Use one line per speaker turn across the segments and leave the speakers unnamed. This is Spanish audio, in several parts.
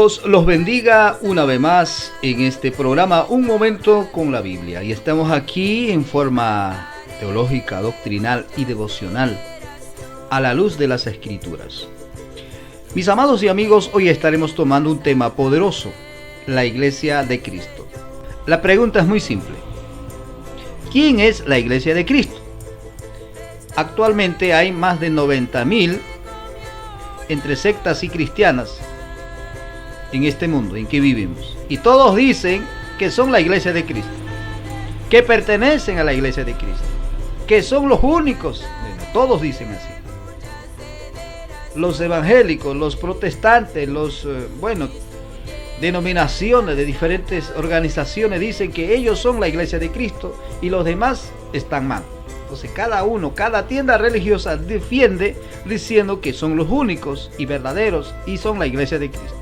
Dios los bendiga una vez más en este programa Un Momento con la Biblia. Y estamos aquí en forma teológica, doctrinal y devocional a la luz de las Escrituras. Mis amados y amigos, hoy estaremos tomando un tema poderoso, la Iglesia de Cristo. La pregunta es muy simple. ¿Quién es la Iglesia de Cristo? Actualmente hay más de 90,000 entre sectas y cristianas en este mundo en que vivimos. Y todos dicen que son la Iglesia de Cristo, que pertenecen a la Iglesia de Cristo, que son los únicos. Bueno, todos dicen así. Los evangélicos, los protestantes, denominaciones de diferentes organizaciones dicen que ellos son la Iglesia de Cristo y los demás están mal. Entonces cada tienda religiosa defiende diciendo que son los únicos y verdaderos y son la Iglesia de Cristo.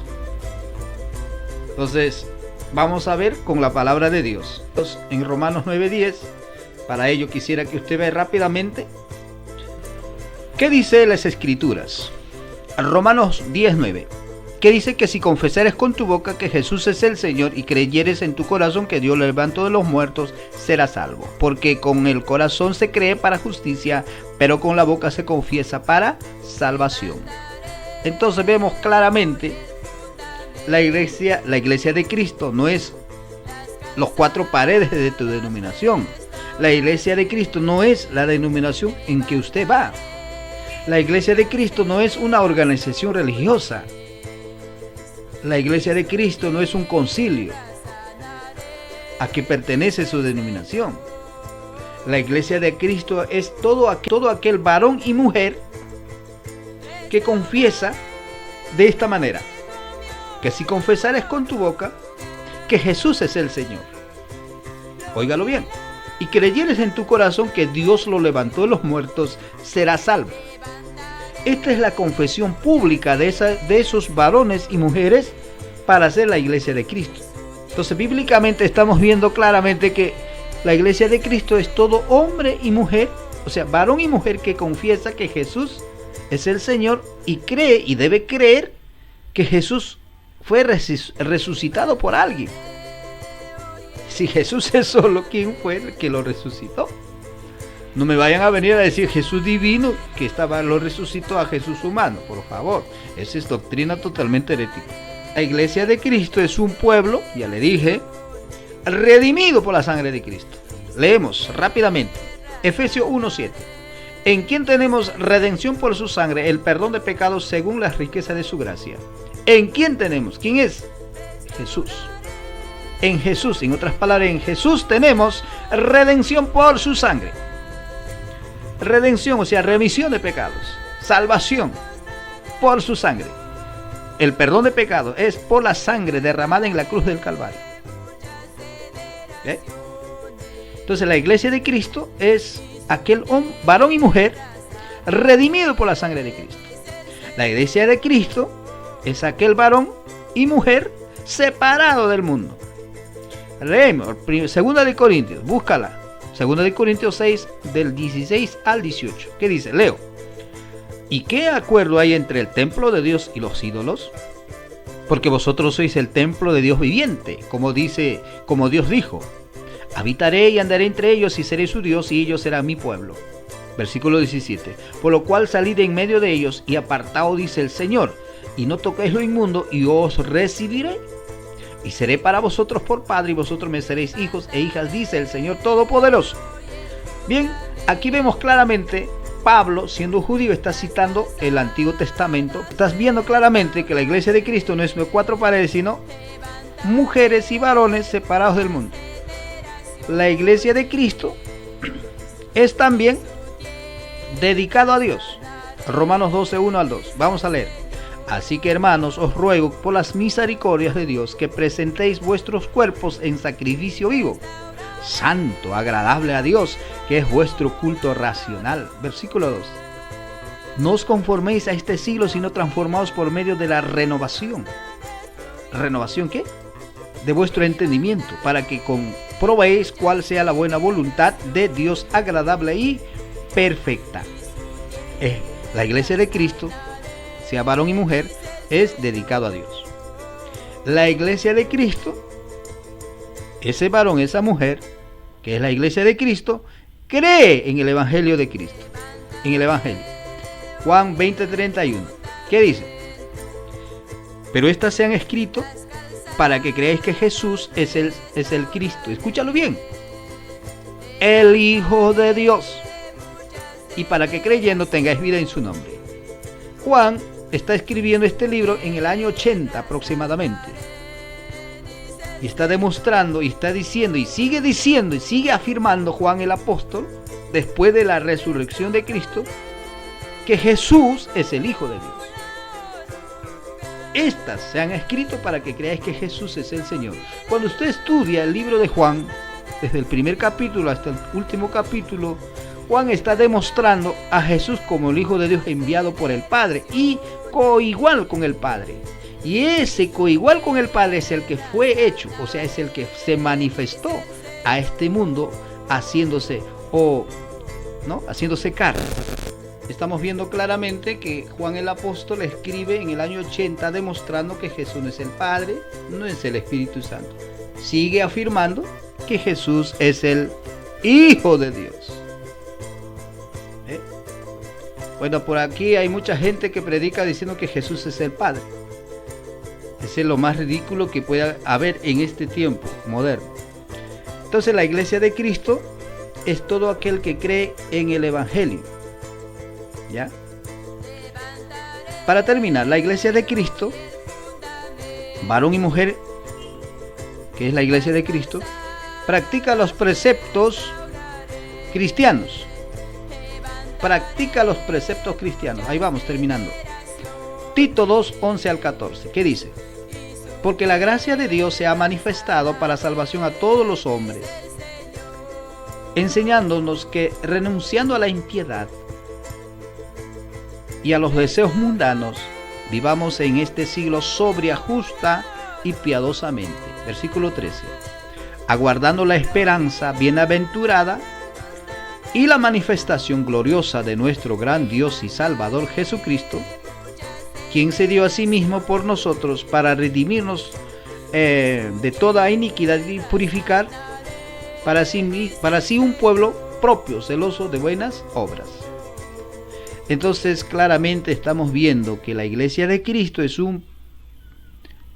Entonces vamos a ver con la palabra de Dios. En Romanos 9:10, para ello quisiera que usted vea rápidamente qué dice las Escrituras. Romanos 10:9. Que dice que si confesares con tu boca que Jesús es el Señor y creyeres en tu corazón que Dios lo levantó de los muertos, serás salvo. Porque con el corazón se cree para justicia, pero con la boca se confiesa para salvación. Entonces vemos claramente la iglesia de Cristo no es los cuatro paredes de tu denominación. La Iglesia de Cristo no es la denominación en que usted va. La Iglesia de Cristo no es una organización religiosa. La Iglesia de Cristo no es un concilio a que pertenece su denominación. La Iglesia de Cristo es todo aquel varón y mujer que confiesa de esta manera: que si confesares con tu boca que Jesús es el Señor, óigalo bien, y creyeres en tu corazón que Dios lo levantó de los muertos, serás salvo. Esta es la confesión pública de esos varones y mujeres para ser la Iglesia de Cristo. Entonces, bíblicamente estamos viendo claramente que la Iglesia de Cristo es todo hombre y mujer, o sea, varón y mujer que confiesa que Jesús es el Señor y cree y debe creer que Jesús fue resucitado por alguien. Si Jesús es solo, ¿quién fue el que lo resucitó? No me vayan a venir a decir Jesús divino que lo resucitó a Jesús humano, por favor. Esa es doctrina totalmente herética. La Iglesia de Cristo es un pueblo, ya le dije, redimido por la sangre de Cristo. Leemos rápidamente Efesios 1:7. En quien tenemos redención por su sangre, el perdón de pecados según la riqueza de su gracia. ¿En quién tenemos? ¿Quién es? Jesús. En Jesús, en otras palabras, en Jesús tenemos redención por su sangre. Redención, o sea, remisión de pecados, salvación por su sangre. El perdón de pecados es por la sangre derramada en la cruz del Calvario. Entonces la Iglesia de Cristo es aquel varón y mujer redimido por la sangre de Cristo. La Iglesia de Cristo es aquel varón y mujer separado del mundo. Leemos 2 de Corintios, búscala. 2 de Corintios 6, del 16 al 18. ¿Qué dice? Leo. ¿Y qué acuerdo hay entre el templo de Dios y los ídolos? Porque vosotros sois el templo de Dios viviente, como Dios dijo: habitaré y andaré entre ellos y seré su Dios y ellos serán mi pueblo. Versículo 17. Por lo cual salid en medio de ellos y apartaos, dice el Señor, y no toquéis lo inmundo, y os recibiré. Y seré para vosotros por padre, y vosotros me seréis hijos e hijas, dice el Señor Todopoderoso. Bien, aquí vemos claramente, Pablo, siendo judío, está citando el Antiguo Testamento. Estás viendo claramente que la Iglesia de Cristo no es de cuatro paredes, sino mujeres y varones separados del mundo. La Iglesia de Cristo es también dedicado a Dios. Romanos 12, 1 al 2. Vamos a leer. Así que, hermanos, os ruego por las misericordias de Dios que presentéis vuestros cuerpos en sacrificio vivo, santo, agradable a Dios, que es vuestro culto racional. Versículo 2. No os conforméis a este siglo, sino transformaos por medio de la renovación. ¿Renovación qué? De vuestro entendimiento, para que comprobéis cuál sea la buena voluntad de Dios, agradable y perfecta. La Iglesia de Cristo, sea varón y mujer, es dedicado a Dios. la iglesia de Cristo, ese varón, esa mujer, que es la iglesia de Cristo, cree en el Evangelio de Cristo, en el Evangelio. Juan 20:31, ¿qué dice? Pero estas se han escrito para que creáis que Jesús es el Cristo. Escúchalo bien. El Hijo de Dios. Y para que creyendo tengáis vida en su nombre. Juan está escribiendo este libro en el año 80 aproximadamente. Y está demostrando, y está diciendo, y sigue afirmando Juan el apóstol, después de la resurrección de Cristo, que Jesús es el Hijo de Dios. Estas se han escrito para que creáis que Jesús es el Señor. Cuando usted estudia el libro de Juan, desde el primer capítulo hasta el último capítulo, Juan está demostrando a Jesús como el Hijo de Dios enviado por el Padre y coigual con el Padre. Y ese coigual con el Padre es el que fue hecho, o sea, es el que se manifestó a este mundo haciéndose carne. Estamos viendo claramente que Juan el apóstol escribe en el año 80 demostrando que Jesús no es el Padre, no es el Espíritu Santo. Sigue afirmando que Jesús es el Hijo de Dios. Bueno, por aquí hay mucha gente que predica diciendo que Jesús es el Padre. Ese es lo más ridículo que pueda haber en este tiempo moderno. Entonces la iglesia de Cristo es todo aquel que cree en el Evangelio. ¿Ya? Para terminar, la iglesia de Cristo, varón y mujer, que es la iglesia de Cristo, practica los preceptos cristianos. Practica los preceptos cristianos. Ahí vamos, terminando. Tito 2, 11 al 14. ¿Qué dice? Porque la gracia de Dios se ha manifestado para salvación a todos los hombres, enseñándonos que renunciando a la impiedad y a los deseos mundanos, vivamos en este siglo sobria, justa y piadosamente. Versículo 13. Aguardando la esperanza bienaventurada y la manifestación gloriosa de nuestro gran Dios y Salvador Jesucristo, quien se dio a sí mismo por nosotros para redimirnos de toda iniquidad y purificar para sí un pueblo propio, celoso de buenas obras. Entonces claramente estamos viendo que la iglesia de Cristo es un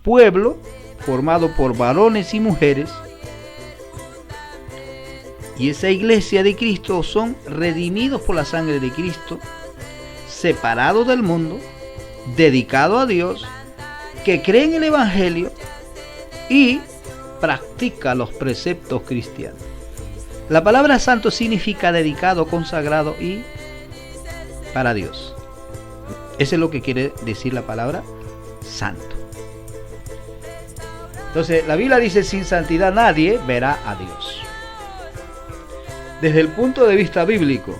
pueblo formado por varones y mujeres, y esa iglesia de Cristo son redimidos por la sangre de Cristo, separados del mundo, dedicados a Dios, que creen en el Evangelio y practica los preceptos cristianos. La palabra santo significa dedicado, consagrado y para Dios. Eso es lo que quiere decir la palabra santo. Entonces la Biblia dice: sin santidad nadie verá a Dios. Desde el punto de vista bíblico,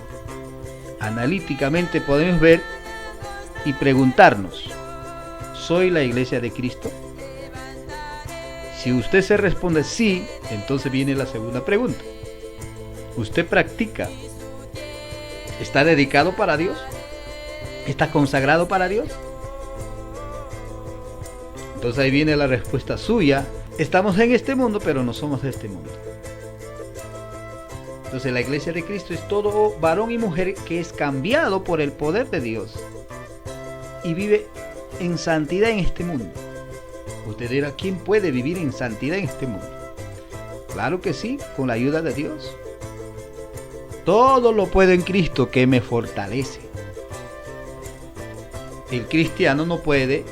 analíticamente podemos ver y preguntarnos: ¿soy la iglesia de Cristo? Si usted se responde sí, entonces viene la segunda pregunta. ¿Usted practica? ¿Está dedicado para Dios? ¿Está consagrado para Dios? Entonces ahí viene la respuesta suya. Estamos en este mundo, pero no somos de este mundo. Entonces la iglesia de Cristo es todo varón y mujer que es cambiado por el poder de Dios y vive en santidad en este mundo. Usted dirá: ¿quién puede vivir en santidad en este mundo? Claro que sí, con la ayuda de Dios. Todo lo puedo en Cristo que me fortalece. El cristiano no puede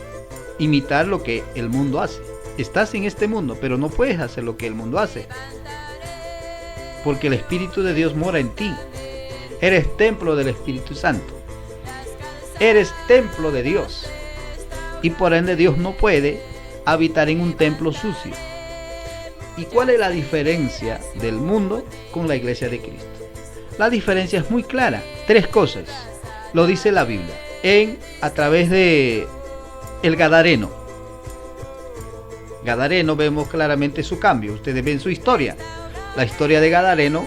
imitar lo que el mundo hace. Estás en este mundo, pero no puedes hacer lo que el mundo hace, porque el Espíritu de Dios mora en ti. Eres templo del Espíritu Santo. Eres templo de Dios. Y por ende Dios no puede habitar en un templo sucio. ¿Y cuál es la diferencia del mundo con la iglesia de Cristo? La diferencia es muy clara. 3 cosas. Lo dice la Biblia. A través de el Gadareno. Gadareno vemos claramente su cambio. Ustedes ven su historia. La historia de Gadareno,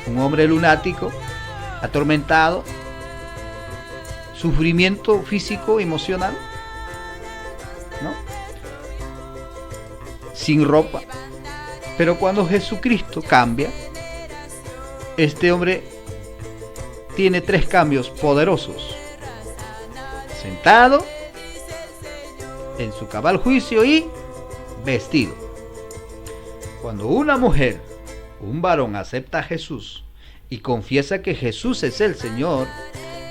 un hombre lunático, atormentado, sufrimiento físico, emocional, ¿no? sin ropa. Pero cuando Jesucristo cambia, este hombre tiene 3 cambios poderosos: sentado, en su cabal juicio y vestido. Cuando una mujer, un varón acepta a Jesús y confiesa que Jesús es el Señor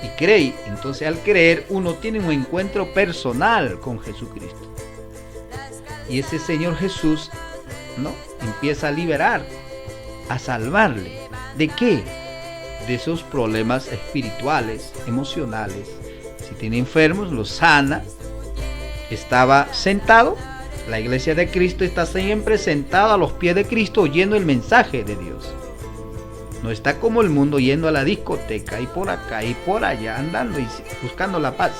y cree, entonces al creer uno tiene un encuentro personal con Jesucristo. Y ese Señor Jesús, ¿no?, empieza a liberar, a salvarle. ¿De qué? De esos problemas espirituales, emocionales. Si tiene enfermos, los sana. Estaba sentado. La iglesia de Cristo está siempre sentada a los pies de Cristo oyendo el mensaje de Dios. No está como el mundo yendo a la discoteca y por acá y por allá, andando y buscando la paz.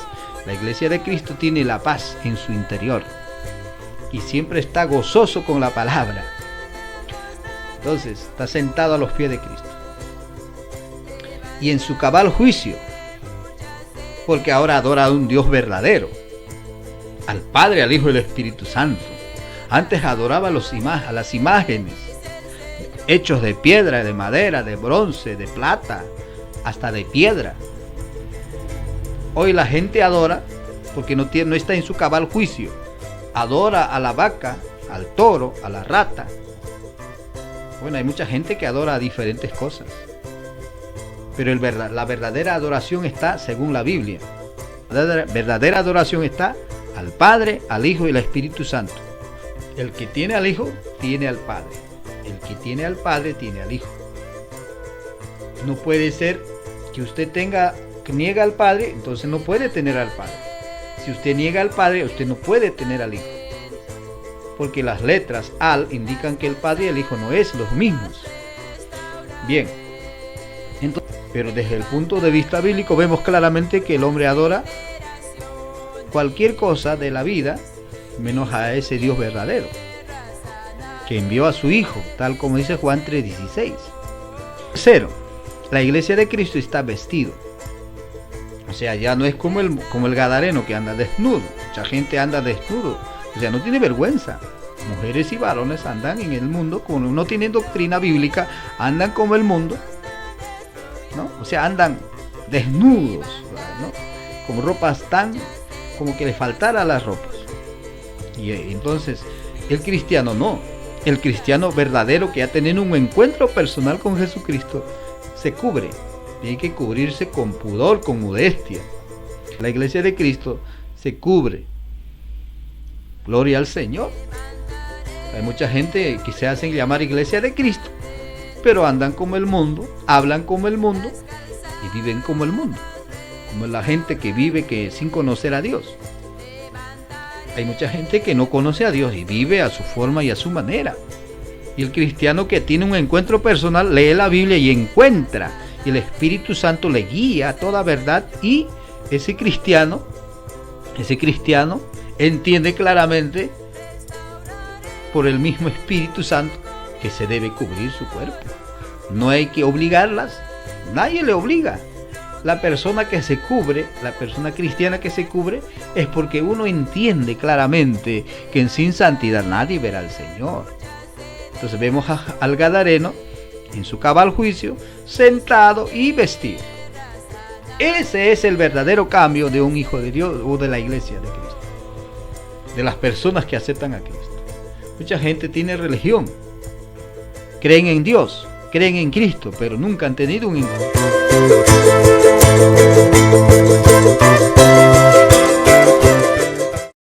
La iglesia de Cristo tiene la paz en su interior y siempre está gozoso con la palabra. Entonces está sentado a los pies de Cristo y en su cabal juicio, porque ahora adora a un Dios verdadero, al Padre, al Hijo y al Espíritu Santo. Antes adoraba a las imágenes hechos de piedra, de madera, de bronce, de plata, hasta de piedra. Hoy la gente adora porque no está en su cabal juicio. Adora a la vaca, al toro, a la rata. Bueno, hay mucha gente que adora a diferentes cosas, pero la verdadera adoración está según la Biblia. La verdadera adoración está al Padre, al Hijo y al Espíritu Santo. El que tiene al Hijo, tiene al Padre. El que tiene al Padre, tiene al Hijo. No puede ser que usted niega al Padre, entonces no puede tener al Padre. Si usted niega al Padre, usted no puede tener al Hijo. Porque las letras al indican que el Padre y el Hijo no es los mismos. Bien, entonces, pero desde el punto de vista bíblico vemos claramente que el hombre adora cualquier cosa de la vida menos a ese Dios verdadero que envió a su Hijo, tal como dice Juan 3:16. Tercero, la iglesia de Cristo está vestido. O sea, ya no es como el gadareno que anda desnudo. Mucha gente anda desnudo, o sea, no tiene vergüenza. Mujeres y varones andan en el mundo, como no tienen doctrina bíblica, andan como el mundo, ¿no? O sea, andan desnudos, ¿no?, con ropas tan como que le faltara las ropas. Y entonces el cristiano no. El cristiano verdadero que ha tenido un encuentro personal con Jesucristo se cubre. Tiene que cubrirse con pudor, con modestia. La iglesia de Cristo se cubre. Gloria al Señor. Hay mucha gente que se hacen llamar iglesia de Cristo, pero andan como el mundo, hablan como el mundo y viven como el mundo. Como la gente que vive sin conocer a Dios. Hay mucha gente que no conoce a Dios y vive a su forma y a su manera. Y el cristiano que tiene un encuentro personal lee la Biblia y encuentra. Y el Espíritu Santo le guía a toda verdad. Y ese cristiano entiende claramente por el mismo Espíritu Santo que se debe cubrir su cuerpo. No hay que obligarlas. Nadie le obliga. La persona que se cubre, la persona cristiana que se cubre, es porque uno entiende claramente que sin santidad nadie verá al Señor. Entonces vemos al gadareno en su cabal juicio, sentado y vestido. Ese es el verdadero cambio de un hijo de Dios o de la iglesia de Cristo, de las personas que aceptan a Cristo. Mucha gente tiene religión, creen en Dios, creen en Cristo, pero nunca han tenido un encuentro.